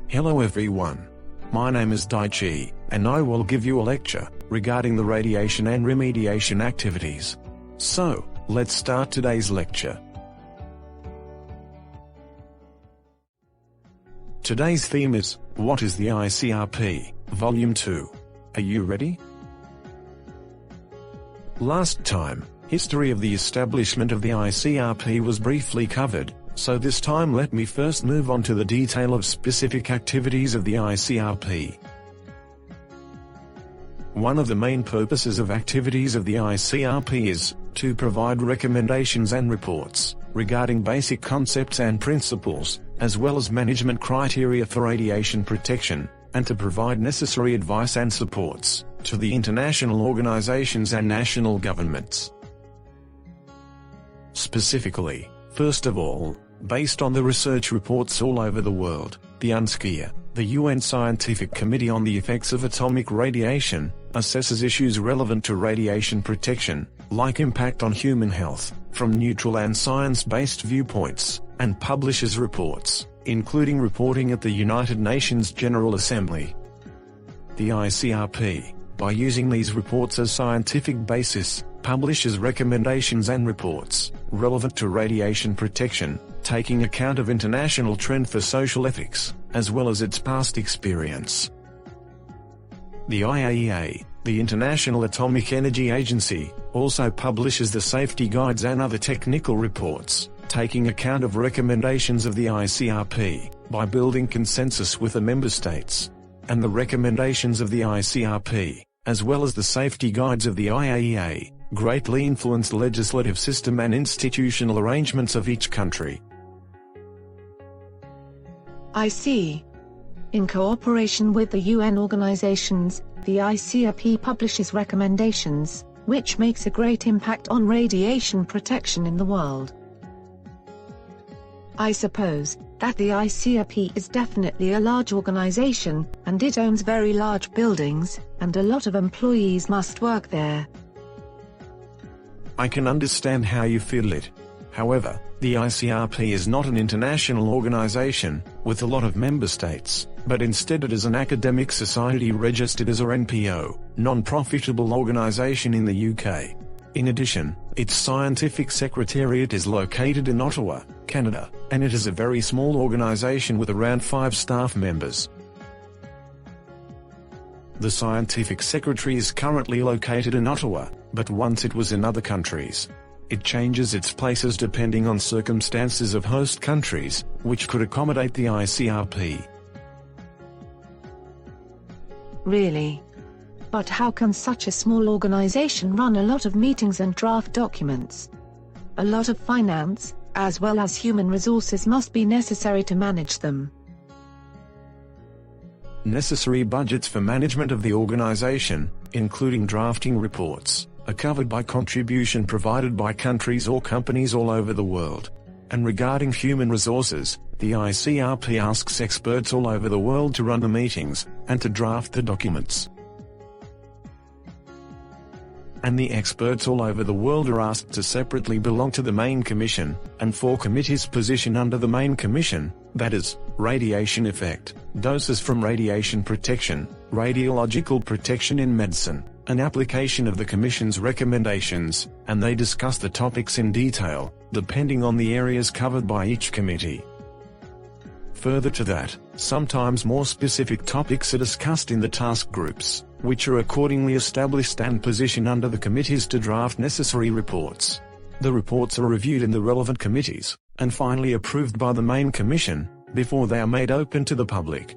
Hello everyone. My name is Daichi, and I will give you a lecture regarding the radiation and remediation activities. So, let's start today's lecture. Today's theme is, what is the ICRP, Volume 2? Are you ready? Last time, history of the establishment of the ICRP was briefly covered, so this time let me first move on to the detail of specific activities of the ICRP. One of the main purposes of activities of the ICRP is to provide recommendations and reports regarding basic concepts and principles, as well as management criteria for radiation protection, and to provide necessary advice and supports to the international organizations and national governments. Specifically, first of all, based on the research reports all over the world, the UNSCEAR, the UN Scientific Committee on the Effects of Atomic Radiation, assesses issues relevant to radiation protection, like impact on human health, from neutral and science-based viewpoints, and publishes reports, including reporting at the United Nations General Assembly. The ICRP, by using these reports as scientific basis, publishes recommendations and reports relevant to radiation protection, taking account of international trend for social ethics, as well as its past experience. The IAEA, the International Atomic Energy Agency, also publishes the safety guides and other technical reports, taking account of recommendations of the ICRP, by building consensus with the member states. And the recommendations of the ICRP, as well as the safety guides of the IAEA, greatly influence the legislative system and institutional arrangements of each country. I see. In cooperation with the UN organizations, the ICRP publishes recommendations, which makes a great impact on radiation protection in the world. I suppose that the ICRP is definitely a large organization, and it owns very large buildings, and a lot of employees must work there. I can understand how you feel it. However, the ICRP is not an international organization, with a lot of member states, but instead it is an academic society registered as a NPO, non-profitable organization in the UK. In addition, its scientific secretariat is located in Ottawa, Canada, and it is a very small organization with around 5 staff members. The scientific secretary is currently located in Ottawa, but once it was in other countries. It changes its places depending on circumstances of host countries, which could accommodate the ICRP. Really? But how can such a small organization run a lot of meetings and draft documents? A lot of finance, as well as human resources, must be necessary to manage them. Necessary budgets for management of the organization, including drafting reports, are covered by contribution provided by countries or companies all over the world. And regarding human resources, the ICRP asks experts all over the world to run the meetings, and to draft the documents. And the experts all over the world are asked to separately belong to the main commission, and 4 committees position under the main commission, that is, radiation effect, doses from radiation protection, radiological protection in medicine, an application of the Commission's recommendations, and they discuss the topics in detail, depending on the areas covered by each committee. Further to that, sometimes more specific topics are discussed in the task groups, which are accordingly established and positioned under the committees to draft necessary reports. The reports are reviewed in the relevant committees, and finally approved by the main commission, before they are made open to the public.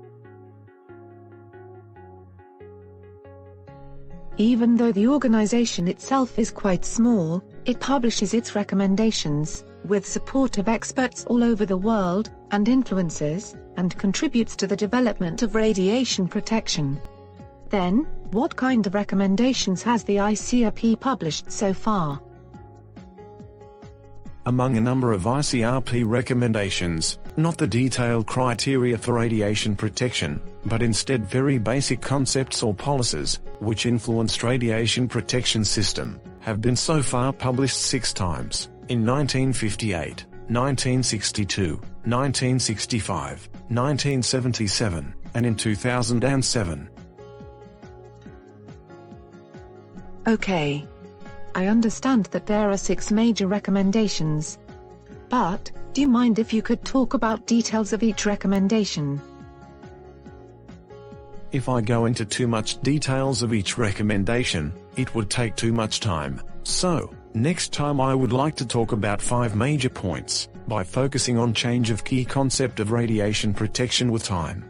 Even though the organization itself is quite small, it publishes its recommendations, with support of experts all over the world, and influences, and contributes to the development of radiation protection. Then, what kind of recommendations has the ICRP published so far? Among a number of ICRP recommendations, not the detailed criteria for radiation protection, but instead very basic concepts or policies, which influenced radiation protection system, have been so far published 6 times, in 1958, 1962, 1965, 1977, and in 2007. Okay. I understand that there are 6 major recommendations. But, do you mind if you could talk about details of each recommendation? If I go into too much details of each recommendation, it would take too much time. So, next time I would like to talk about 5 major points, by focusing on change of key concept of radiation protection with time.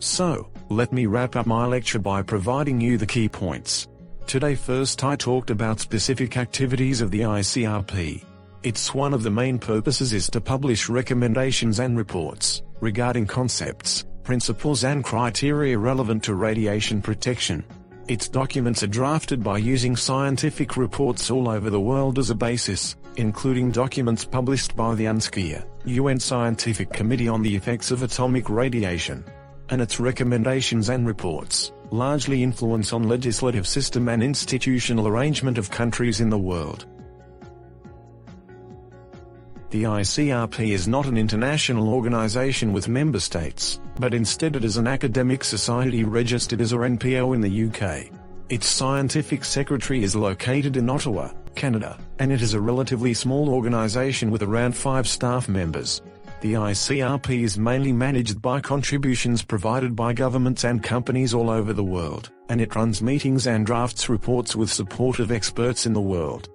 So, let me wrap up my lecture by providing you the key points. Today first I talked about specific activities of the ICRP. Its one of the main purposes is to publish recommendations and reports, regarding concepts, principles and criteria relevant to radiation protection. Its documents are drafted by using scientific reports all over the world as a basis, including documents published by the UNSCIA, UN Scientific Committee on the Effects of Atomic Radiation. And its recommendations and reports largely influence on legislative system and institutional arrangement of countries in the world. The ICRP is not an international organization with member states, but instead it is an academic society registered as a NPO in the UK. Its scientific secretary is located in Ottawa, Canada, and it is a relatively small organization with around 5 staff members. The ICRP is mainly managed by contributions provided by governments and companies all over the world, and it runs meetings and drafts reports with support of experts in the world.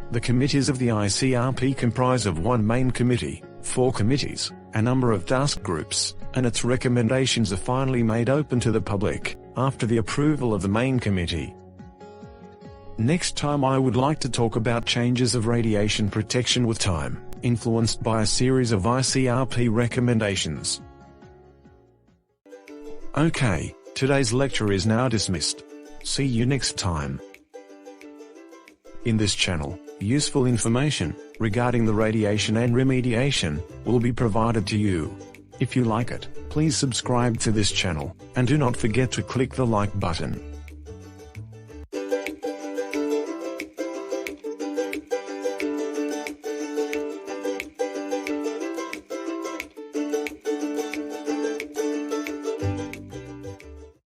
The committees of the ICRP comprise of 1 main committee, 4 committees, a number of task groups, and its recommendations are finally made open to the public, after the approval of the main committee. Next time I would like to talk about changes of radiation protection with time, influenced by a series of ICRP recommendations. Okay, today's lecture is now dismissed. See you next time. In this channel, useful information regarding the radiation and remediation will be provided to you. If you like it, please subscribe to this channel, and do not forget to click the like button.